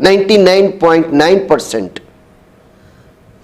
99.9%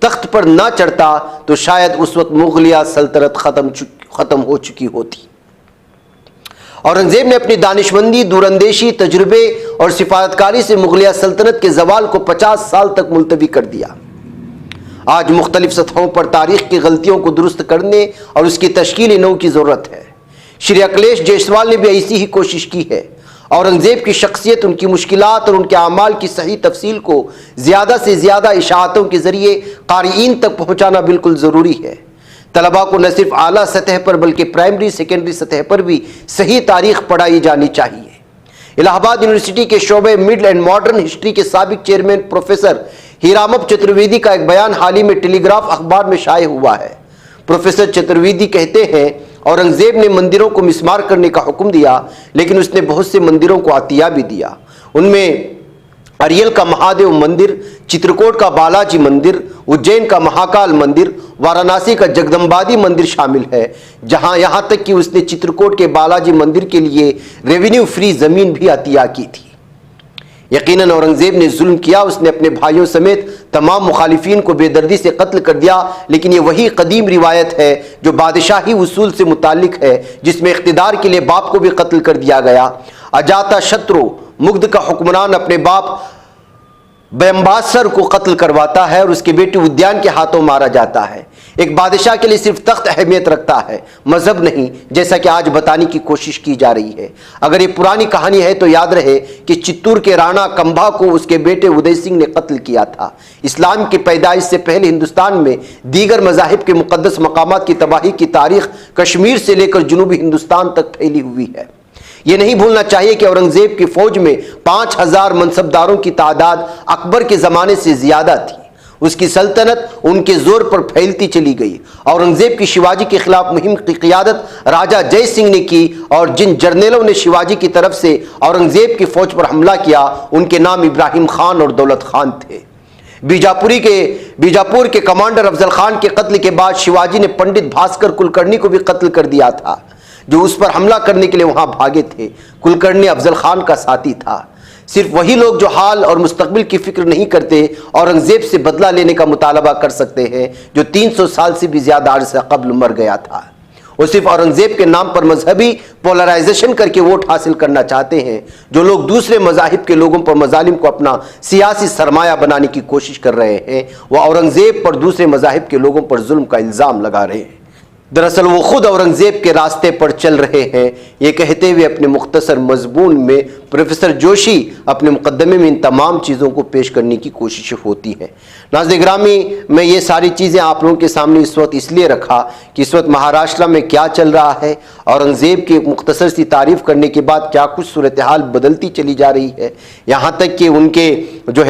تخت پر نہ چڑھتا تو شاید اس وقت مغلیہ سلطنت ختم ہو چکی ہوتی۔ اورنگزیب نے اپنی دانشمندی، دوراندیشی، تجربے اور سفارتکاری سے مغلیہ سلطنت کے زوال کو 50 سال تک ملتوی کر دیا۔ آج مختلف سطحوں پر تاریخ کی غلطیوں کو درست کرنے اور اس کی تشکیل نو کی ضرورت ہے۔ شری اکھلیش جیسوال نے بھی ایسی ہی کوشش کی ہے۔ اورنگزیب کی شخصیت، ان کی مشکلات اور ان کے اعمال کی صحیح تفصیل کو زیادہ سے زیادہ اشاعتوں کے ذریعے قارئین تک پہنچانا بالکل ضروری ہے۔ طلباء کو نہ صرف اعلیٰ سطح پر بلکہ پرائمری سیکنڈری سطح پر بھی صحیح تاریخ پڑھائی جانی چاہیے۔ الہ آباد یونیورسٹی کے شعبہ مڈل اینڈ ماڈرن ہسٹری کے سابق چیئرمین پروفیسر ہیرامپ چترویدی کا ایک بیان حال ہی میں ٹیلی گراف اخبار میں شائع ہوا ہے۔ پروفیسر چترویدی کہتے ہیں، اورنگزیب نے مندروں کو مسمار کرنے کا حکم دیا، لیکن اس نے بہت سے مندروں کو عطیہ بھی دیا۔ ان میں اریل کا مہادیو مندر، چترکوٹ کا بالاجی مندر، اجین کا مہاکال مندر، وارانسی کا جگدمبادی مندر شامل ہے، جہاں یہاں تک کہ اس نے چترکوٹ کے بالاجی مندر کے لیے ریونیو فری زمین بھی عطیہ کی تھی۔ یقیناً اورنگزیب نے ظلم کیا، اس نے اپنے بھائیوں سمیت تمام مخالفین کو بے دردی سے قتل کر دیا، لیکن یہ وہی قدیم روایت ہے جو بادشاہی اصول سے متعلق ہے، جس میں اقتدار کے لیے باپ کو بھی قتل کر دیا گیا۔ اجاتا شترو مگدھ کا حکمران اپنے باپ بیمباسر کو قتل کرواتا ہے اور اس کے بیٹے ادیان کے ہاتھوں مارا جاتا ہے۔ ایک بادشاہ کے لیے صرف تخت اہمیت رکھتا ہے، مذہب نہیں، جیسا کہ آج بتانے کی کوشش کی جا رہی ہے۔ اگر یہ پرانی کہانی ہے تو یاد رہے کہ چتور کے رانا کمبھا کو اس کے بیٹے ادے سنگھ نے قتل کیا تھا۔ اسلام کی پیدائش سے پہلے ہندوستان میں دیگر مذاہب کے مقدس مقامات کی تباہی کی تاریخ کشمیر سے لے کر جنوبی ہندوستان تک پھیلی ہوئی ہے۔ یہ نہیں بھولنا چاہیے کہ اورنگزیب کی فوج میں 5000 منصبداروں کی تعداد اکبر کے زمانے سے زیادہ تھی۔ اس کی سلطنت ان کے زور پر پھیلتی چلی گئی۔ اورنگزیب کی شیواجی کے خلاف مہم کی قیادت راجہ جے سنگھ نے کی، اور جن جرنیلوں نے شیواجی کی طرف سے اورنگزیب کی فوج پر حملہ کیا ان کے نام ابراہیم خان اور دولت خان تھے۔ بیجاپور کے کمانڈر افضل خان کے قتل کے بعد شیواجی نے پنڈت بھاسکر کلکرنی کو بھی قتل کر دیا تھا، جو اس پر حملہ کرنے کے لیے وہاں بھاگے تھے۔ کلکرنی افضل خان کا ساتھی تھا۔ صرف وہی لوگ جو حال اور مستقبل کی فکر نہیں کرتے اورنگزیب سے بدلہ لینے کا مطالبہ کر سکتے ہیں، جو 300 سال سے بھی زیادہ عرصہ قبل مر گیا تھا۔ وہ صرف اورنگزیب کے نام پر مذہبی پولرائزیشن کر کے ووٹ حاصل کرنا چاہتے ہیں۔ جو لوگ دوسرے مذاہب کے لوگوں پر مظالم کو اپنا سیاسی سرمایہ بنانے کی کوشش کر رہے ہیں، وہ اورنگزیب پر دوسرے مذاہب کے لوگوں پر ظلم کا الزام لگا رہے ہیں۔ دراصل وہ خود اورنگزیب کے راستے پر چل رہے ہیں۔ یہ کہتے ہوئے اپنے مختصر مضمون میں پروفیسر جوشی اپنے مقدمے میں ان تمام چیزوں کو پیش کرنے کی کوشش ہوتی ہے۔ ناظرین گرامی، میں یہ ساری چیزیں آپ لوگوں کے سامنے اس وقت اس لیے رکھا کہ اس وقت مہاراشٹر میں کیا چل رہا ہے، اورنگزیب کی ایک مختصر سی تعریف کرنے کے بعد کیا کچھ صورتحال بدلتی چلی جا رہی ہے، یہاں تک کہ ان کے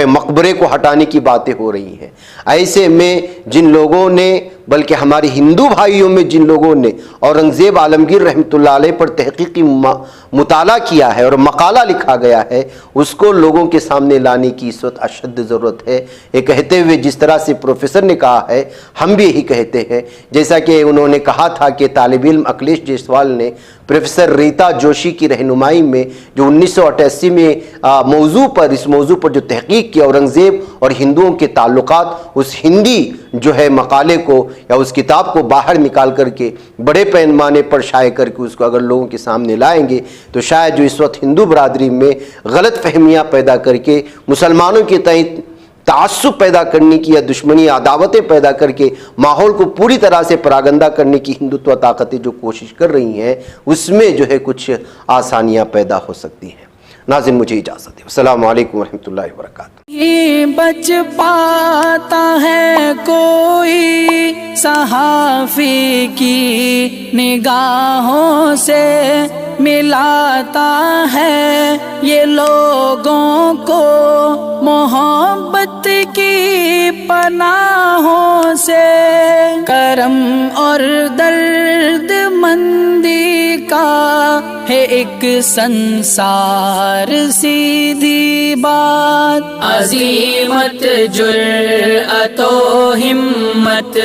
مقبرے کو ہٹانے کی باتیں ہو رہی ہیں۔ ایسے میں جن لوگوں نے، بلکہ ہمارے ہندو بھائیوں میں جن لوگوں نے اورنگزیب عالمگیر رحمۃ اللہ علیہ پر تحقیقی مطالعہ کیا ہے اور مقالہ لکھا گیا ہے، اس کو لوگوں کے سامنے لانے کی اس وقت اشد ضرورت ہے۔ یہ کہتے ہوئے جس طرح سے پروفیسر نے کہا ہے، ہم بھی یہی کہتے ہیں، جیسا کہ انہوں نے کہا تھا کہ طالب علم اکھلیش جیسوال نے پروفیسر ریتا جوشی کی رہنمائی میں جو 1988 میں اس موضوع پر جو تحقیق کی اورنگزیب اور ہندوؤں کے تعلقات، اس ہندی مقالے کو یا اس کتاب کو باہر نکال کر کے بڑے پیمانے پر شائع کر کے اس کو اگر لوگوں کے سامنے لائیں گے تو شاید جو اس وقت ہندو برادری میں غلط فہمیاں پیدا کر کے مسلمانوں کے تئیں تعصب پیدا کرنے کی یا دشمنی عداوتیں پیدا کر کے ماحول کو پوری طرح سے پراگندہ کرنے کی ہندوتوا طاقتیں جو کوشش کر رہی ہیں، اس میں کچھ آسانیاں پیدا ہو سکتی ہیں۔ ناظرین مجھے اجازت دیں۔ السلام علیکم ورحمۃ اللہ وبرکاتہ۔ یہ بچ پاتا ہے کوئی صحافی کی نگاہوں سے، ملاتا ہے یہ لوگوں کو محبت کی پناہوں سے، کرم اور درد مندی کا ہے ایک سنسار سیدھی بات، عظیمت جرأت و ہمت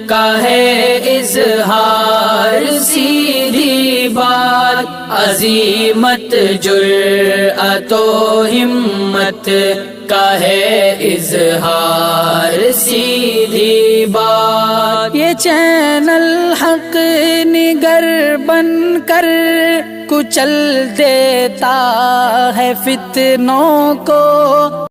کا ہے اظہار سیدھی بات، عظیمت جرأت و ہمت کا ہے اظہار سیدھی بات، یہ چینل حق نگر بن کر کچل دیتا ہے فتنوں کو،